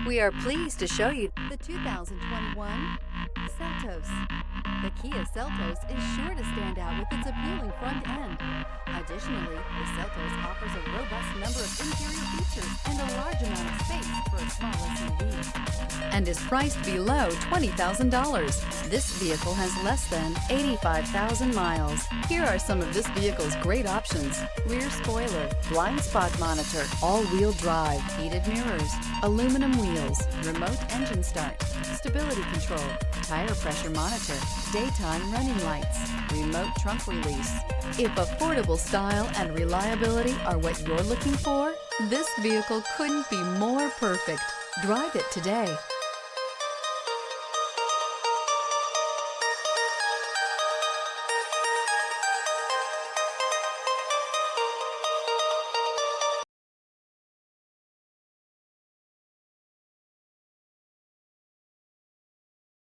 We are pleased to show you the 2021 Seltos. The Kia Seltos is sure to stand out with its appealing front end. Additionally, the Seltos offers a robust number of interior features and a large amount of space for a small SUV, and is priced below $20,000. This vehicle has less than 85,000 miles. Here are some of this vehicle's great options: rear spoiler, blind spot monitor, all-wheel drive, heated mirrors, aluminum wheels, remote engine start, stability control, tire pressure monitor, daytime running lights, remote trunk release. If affordable style and reliability are what you're looking for, this vehicle couldn't be more perfect. Drive it today.